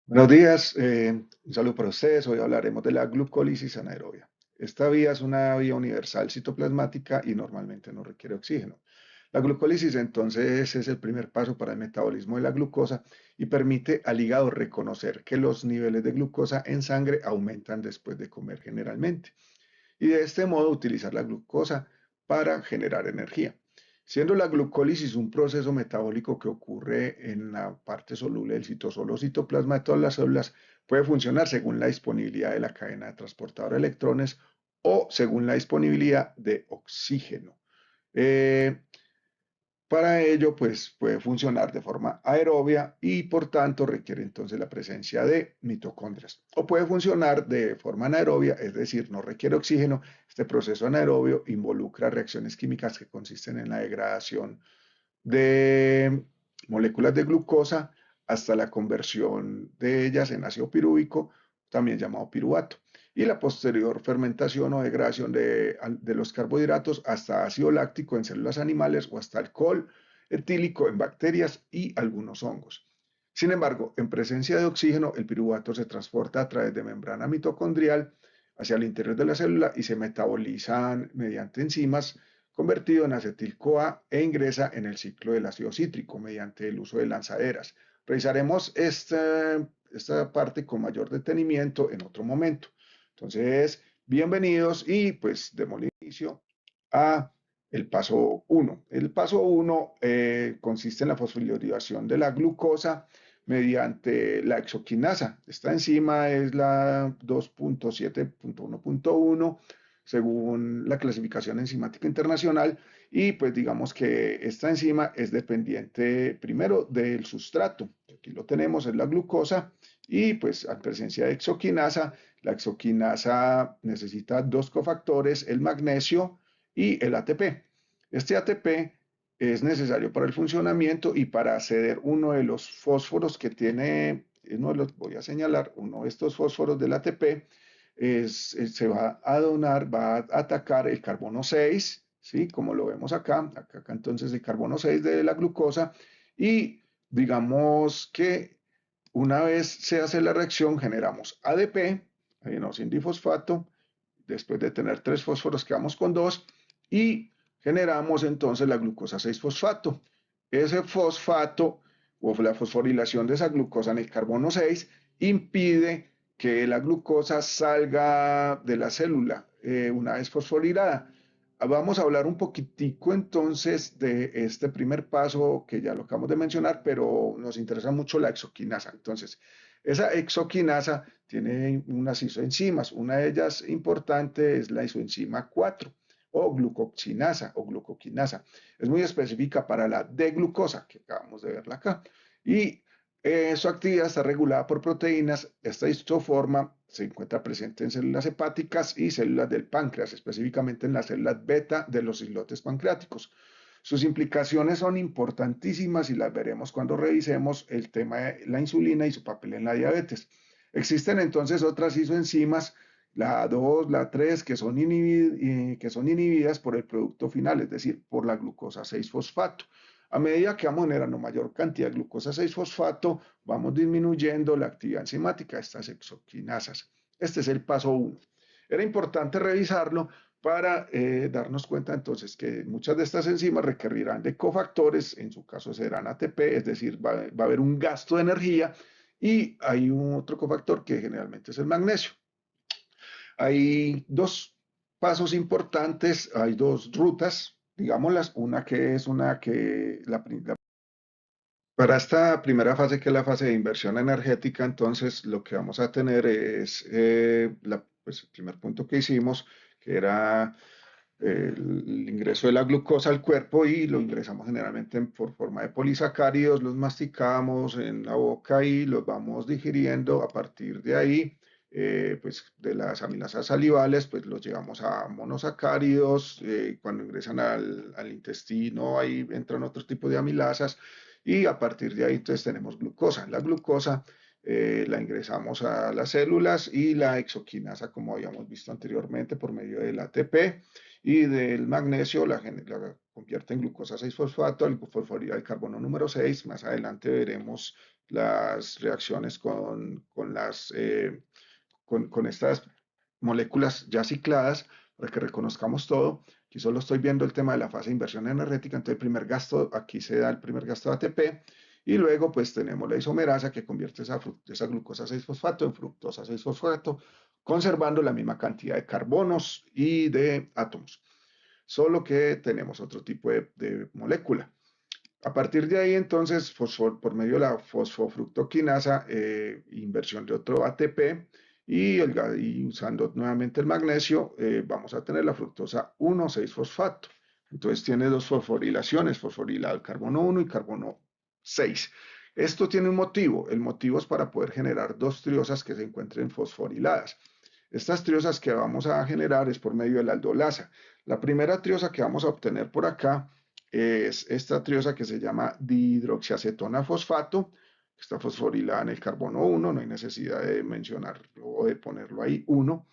Buenos días, un saludo para ustedes. Hoy hablaremos de la glucólisis anaerobia. Esta vía es una vía universal citoplasmática y normalmente no requiere oxígeno. La glucólisis entonces es el primer paso para el metabolismo de la glucosa y permite al hígado reconocer que los niveles de glucosa en sangre aumentan después de comer generalmente y de este modo utilizar la glucosa para generar energía. Siendo la glucólisis un proceso metabólico que ocurre en la parte soluble del citosol o citoplasma de todas las células, puede funcionar según la disponibilidad de la cadena de transportador de electrones o según la disponibilidad de oxígeno. Eh, para ello, pues puede funcionar de forma aerobia y por tanto requiere entonces la presencia de mitocondrias. O puede funcionar de forma anaerobia, es decir, no requiere oxígeno. Este proceso anaerobio involucra reacciones químicas que consisten en la degradación de moléculas de glucosa hasta la conversión de ellas en ácido pirúvico, también llamado piruvato, y la posterior fermentación o degradación de los carbohidratos hasta ácido láctico en células animales o hasta alcohol etílico en bacterias y algunos hongos. Sin embargo, en presencia de oxígeno, el piruvato se transporta a través de membrana mitocondrial hacia el interior de la célula y se metabolizan mediante enzimas convertido en acetil-CoA e ingresa en el ciclo del ácido cítrico mediante el uso de lanzaderas. Revisaremos esta parte con mayor detenimiento en otro momento. Entonces, bienvenidos y pues demos inicio a el paso 1. El paso 1 consiste en la fosforilación de la glucosa mediante la exoquinasa. Esta enzima es la 2.7.1.1 según la clasificación enzimática internacional y pues digamos que esta enzima es dependiente primero del sustrato, aquí lo tenemos, es la glucosa y pues a presencia de exoquinasa, la exoquinasa necesita dos cofactores, el magnesio y el ATP. Este ATP es necesario para el funcionamiento y para acceder uno de los fósforos que tiene, uno de los, voy a señalar, uno de estos fósforos del ATP se va a donar, va a atacar el carbono 6, ¿sí? Como lo vemos acá entonces el carbono 6 de la glucosa y digamos que una vez se hace la reacción generamos ADP, adenosín difosfato, después de tener tres fósforos quedamos con dos y generamos entonces la glucosa 6-fosfato. Ese fosfato o la fosforilación de esa glucosa en el carbono 6 impide que la glucosa salga de la célula una vez fosforilada. Vamos a hablar un poquitico entonces de este primer paso que ya lo acabamos de mencionar, pero nos interesa mucho la exoquinasa. Entonces, esa exoquinasa tiene unas isoenzimas. Una de ellas importante es la isoenzima 4 o glucoxinasa o glucoquinasa. Es muy específica para la D-glucosa, que acabamos de verla acá. Y su actividad está regulada por proteínas. Esta isoforma se encuentra presente en células hepáticas y células del páncreas, específicamente en las células beta de los islotes pancreáticos. Sus implicaciones son importantísimas y las veremos cuando revisemos el tema de la insulina y su papel en la diabetes. Existen entonces otras isoenzimas, la 2, la 3, que son inhibidas por el producto final, es decir, por la glucosa 6-fosfato. A medida que vamos generando mayor cantidad de glucosa 6-fosfato, vamos disminuyendo la actividad enzimática de estas exoquinasas. Este es el paso 1. Era importante revisarlo para darnos cuenta entonces que muchas de estas enzimas requerirán de cofactores, en su caso serán ATP, es decir, va a haber un gasto de energía y hay un otro cofactor que generalmente es el magnesio. Hay dos pasos importantes, hay dos rutas, digámoslas, para esta primera fase, que es la fase de inversión energética, entonces lo que vamos a tener es pues, el primer punto que hicimos, que era el ingreso de la glucosa al cuerpo y lo ingresamos generalmente por forma de polisacáridos, los masticamos en la boca y los vamos digiriendo. A partir de ahí, pues de las aminasas salivales, pues los llevamos a monosacáridos. Cuando ingresan al intestino, ahí entran otros tipos de amilasas y a partir de ahí entonces tenemos glucosa. La glucosa la ingresamos a las células y la exoquinasa, como habíamos visto anteriormente, por medio del ATP y del magnesio la convierte en glucosa 6-fosfato, al fosforilar el carbono número 6. Más adelante veremos las reacciones con estas moléculas ya cicladas para que reconozcamos todo. Aquí solo estoy viendo el tema de la fase de inversión energética, entonces el primer gasto, aquí se da el primer gasto de ATP, y luego pues tenemos la isomerasa que convierte esa glucosa 6-fosfato en fructosa 6-fosfato, conservando la misma cantidad de carbonos y de átomos, solo que tenemos otro tipo de molécula. A partir de ahí, entonces, por medio de la fosfofructoquinasa, inversión de otro ATP y usando nuevamente el magnesio, vamos a tener la fructosa 1,6-fosfato. Entonces tiene dos fosforilaciones, fosforilado el carbono 1 y carbono 6. Esto tiene un motivo. El motivo es para poder generar dos triosas que se encuentren fosforiladas. Estas triosas que vamos a generar es por medio de la aldolasa. La primera triosa que vamos a obtener por acá es esta triosa que se llama dihidroxiacetona fosfato, que está fosforilada en el carbono 1, no hay necesidad de mencionarlo o de ponerlo ahí 1.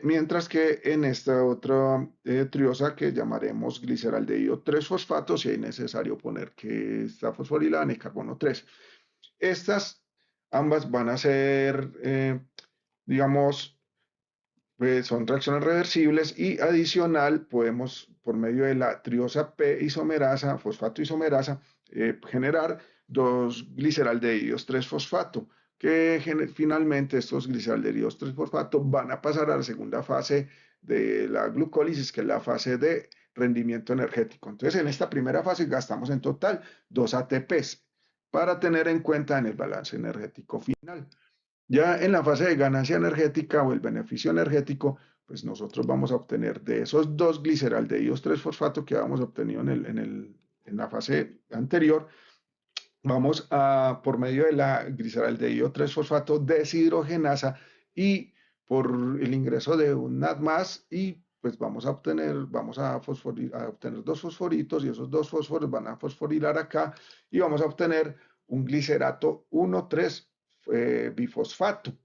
Mientras que en esta otra triosa que llamaremos gliceraldehído 3-fosfato, si es necesario poner que está fosforilada en el carbono 3. Estas ambas van a ser, digamos, pues son reacciones reversibles y adicional podemos, por medio de la triosa P isomerasa, fosfato isomerasa, generar dos gliceraldehídos 3-fosfato, que finalmente estos gliceraldehídos 3-fosfato van a pasar a la segunda fase de la glucólisis, que es la fase de rendimiento energético. Entonces, en esta primera fase gastamos en total 2 ATPs para tener en cuenta en el balance energético final. Ya en la fase de ganancia energética o el beneficio energético, pues nosotros vamos a obtener de esos dos gliceraldehídos 3-fosfato que habíamos obtenido en la fase anterior, vamos a, por medio de la gliceraldehído 3-fosfato deshidrogenasa y por el ingreso de un NAD más, y pues vamos a obtener dos fosforitos, y esos dos fósforos van a fosforilar acá y vamos a obtener un glicerato 1,3 bifosfato.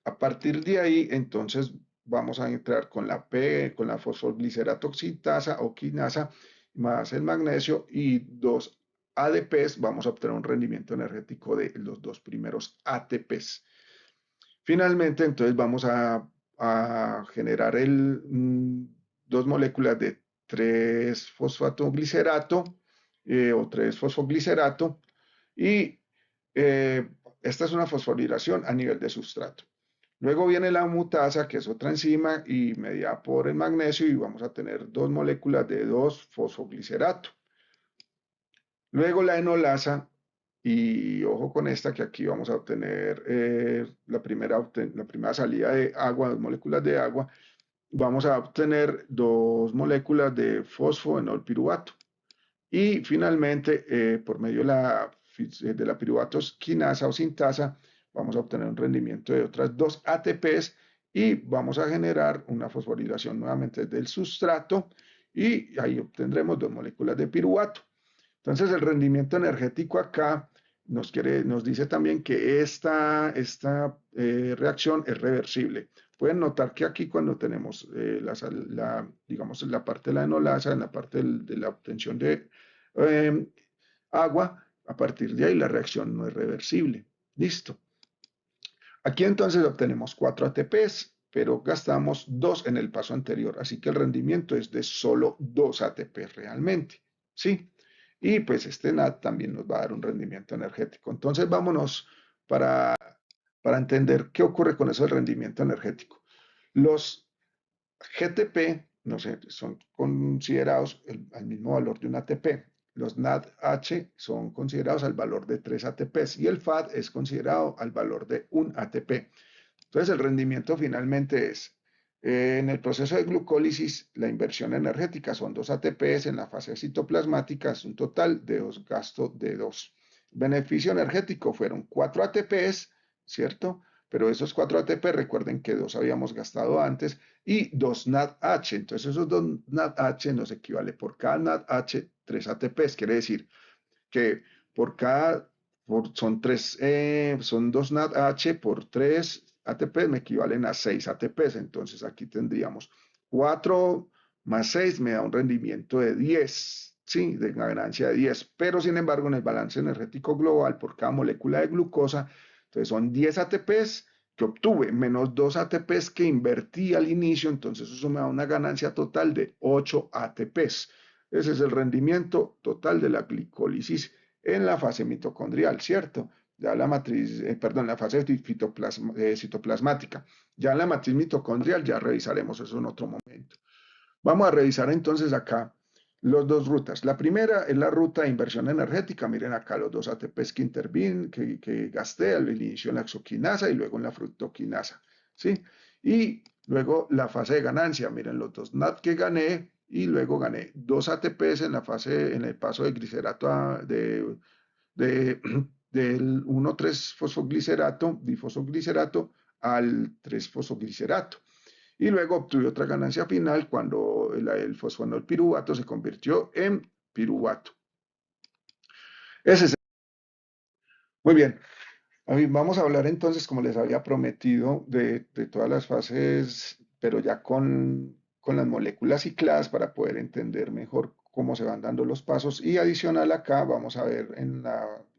A partir de ahí, entonces, vamos a entrar con la P, con la fosfogliceratoxitasa o quinasa, más el magnesio y dos ADPs, vamos a obtener un rendimiento energético de los dos primeros ATPs. Finalmente, entonces, vamos a generar dos moléculas de 3-fosfatoglicerato o 3-fosfoglicerato, y esta es una fosforilación a nivel de sustrato. Luego viene la mutasa, que es otra enzima y mediada por el magnesio, y vamos a tener dos moléculas de 2-fosfoglicerato. Luego la enolasa, y ojo con esta, que aquí vamos a obtener la primera salida de agua, dos moléculas de agua. Vamos a obtener dos moléculas de fosfoenolpiruvato. Y finalmente, por medio de la piruvatos quinasa o sintasa, vamos a obtener un rendimiento de otras dos ATPs y vamos a generar una fosforilación nuevamente del sustrato, y ahí obtendremos dos moléculas de piruvato. Entonces, el rendimiento energético acá nos dice también que esta reacción es reversible. Pueden notar que aquí, cuando tenemos digamos, la parte de la enolasa, en la parte de la obtención de eh, agua, a partir de ahí la reacción no es reversible. Listo. Aquí entonces obtenemos 4 ATPs, pero gastamos 2 en el paso anterior, así que el rendimiento es de solo 2 ATPs realmente. ¿Sí? Y pues este NAD también nos va a dar un rendimiento energético. Entonces vámonos para, para entender qué ocurre con eso del rendimiento energético. Los GTP, no sé, son considerados al mismo valor de un ATP. Los NADH son considerados al valor de 3 ATPs y el FAD es considerado al valor de 1 ATP. Entonces el rendimiento finalmente es, en el proceso de glucólisis, la inversión energética son 2 ATPs, en la fase citoplasmática es un total de gasto de 2. Beneficio energético fueron 4 ATPs, ¿cierto? Pero esos 4 ATP, recuerden que 2 habíamos gastado antes, y 2 NADH. Entonces esos 2 NADH nos equivale por cada NADH 3 ATPs. Quiere decir que por cada, son 2 NADH por 3 ATPs me equivalen a 6 ATPs. Entonces aquí tendríamos 4 más 6 me da un rendimiento de 10. sí, de una ganancia de 10, pero sin embargo en el balance energético global por cada molécula de glucosa, entonces son 10 ATPs que obtuve menos 2 ATPs que invertí al inicio, entonces eso me da una ganancia total de 8 ATPs. Ese es el rendimiento total de la glicólisis en la fase mitocondrial, ¿cierto? Ya la matriz, perdón, la fase citoplasmática. Ya en la matriz mitocondrial ya revisaremos eso en otro momento. Vamos a revisar entonces acá las dos rutas. La primera es la ruta de inversión energética. Miren acá los dos ATPs que intervienen, que gasté al inicio en la exoquinasa y luego en la fructoquinasa. ¿Sí? Y luego la fase de ganancia. Miren los dos NAD que gané y luego gané 2 ATPs en la fase, en el paso de glicerato de, del 1,3-fosfoglicerato, difosfoglicerato, al 3-fosfoglicerato. Y luego obtuve otra ganancia final cuando el fosfonol piruvato se convirtió en piruvato. Ese es. Muy bien. Vamos a hablar entonces, como les había prometido, de todas las fases, pero ya con las moléculas cicladas para poder entender mejor cómo se van dando los pasos. Y adicional acá vamos a ver en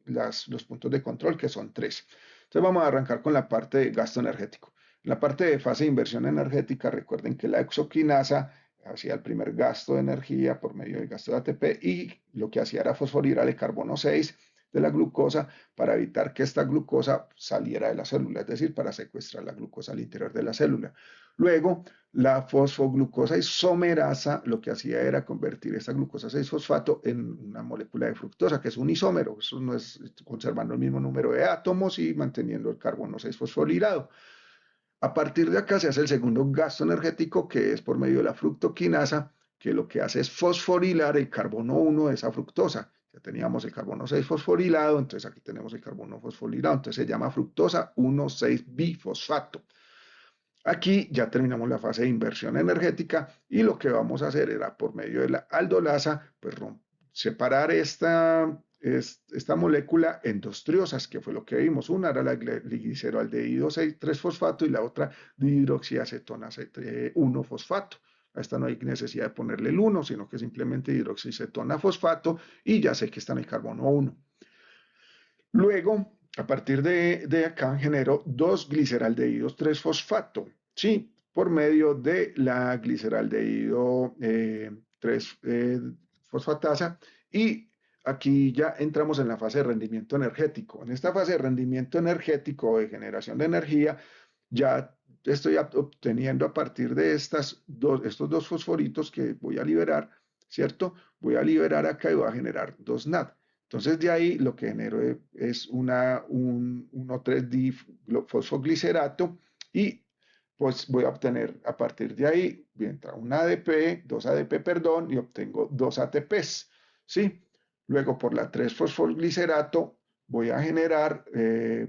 los puntos de control, que son 3. Entonces vamos a arrancar con la parte de gasto energético. En la parte de fase de inversión energética, recuerden que la exoquinasa hacía el primer gasto de energía por medio del gasto de ATP y lo que hacía era fosforilar el carbono 6 de la glucosa para evitar que esta glucosa saliera de la célula, es decir, para secuestrar la glucosa al interior de la célula. Luego, la fosfoglucosa isomerasa lo que hacía era convertir esta glucosa 6-fosfato en una molécula de fructosa, que es un isómero. Eso no es conservando el mismo número de átomos y manteniendo el carbono 6-fosforilado. A partir de acá se hace el segundo gasto energético, que es por medio de la fructoquinasa, que lo que hace es fosforilar el carbono 1 de esa fructosa. Ya teníamos el carbono 6 fosforilado, entonces aquí tenemos el carbono fosforilado, entonces se llama fructosa 1,6-bifosfato. Aquí ya terminamos la fase de inversión energética y lo que vamos a hacer era por medio de la aldolasa, pues separar esta molécula en dos triosas, que fue lo que vimos. Una era la gliceroaldehído 3-fosfato y la otra dihidroxiacetona 1-fosfato. A esta no hay necesidad de ponerle el 1, sino que simplemente hidroxicetona fosfato y ya sé que está en el carbono 1. Luego, a partir de acá, genero dos gliceraldehídos 3-fosfato, ¿sí? Por medio de la gliceraldehído 3-fosfatasa y aquí ya entramos en la fase de rendimiento energético. En esta fase de rendimiento energético o de generación de energía, ya estoy obteniendo a partir de estos dos fosforitos que voy a liberar, ¿cierto? Voy a liberar acá y voy a generar dos NAD. Entonces de ahí lo que genero es un 1,3-difosfoglicerato y pues voy a obtener a partir de ahí, entra un ADP, dos ADP, perdón, y obtengo dos ATPs, ¿sí? Luego por la 3-fosfoglicerato voy a generar,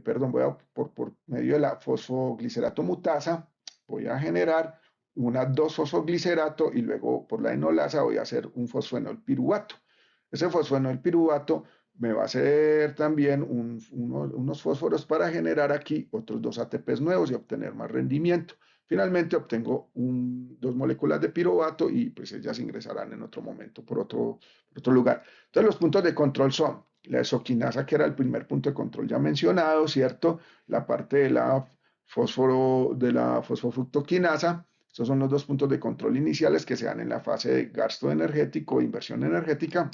perdón, por medio de la fosfoglicerato mutasa, voy a generar una 2-fosfoglicerato y luego por la enolasa voy a hacer un fosfenol piruvato. Ese fosfenol piruvato me va a hacer también unos fósforos para generar aquí otros dos ATPs nuevos y obtener más rendimiento. Finalmente obtengo dos moléculas de piruvato y pues ellas ingresarán en otro momento por otro lugar. Entonces los puntos de control son la exoquinasa, que era el primer punto de control ya mencionado, ¿cierto? La parte de la fosfofructoquinasa. Estos son los dos puntos de control iniciales que se dan en la fase de gasto energético e inversión energética.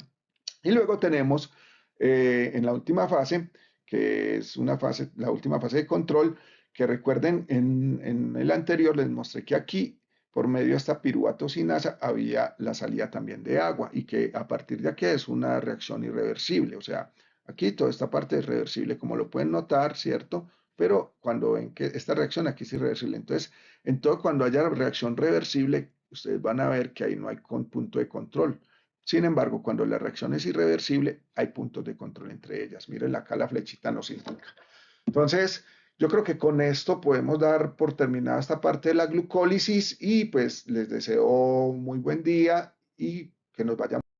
Y luego tenemos en la última fase, que es la última fase de control, que recuerden en el anterior les mostré que aquí por medio de esta piruvato-sinasa había la salida también de agua y que a partir de aquí es una reacción irreversible. O sea, aquí toda esta parte es reversible, como lo pueden notar, ¿cierto? Pero cuando ven que esta reacción aquí es irreversible, entonces, en todo cuando haya reacción reversible, ustedes van a ver que ahí no hay punto de control. Sin embargo, cuando la reacción es irreversible, hay puntos de control entre ellas. Miren acá la flechita nos indica. Entonces, yo creo que con esto podemos dar por terminada esta parte de la glucólisis y pues les deseo muy buen día y que nos vaya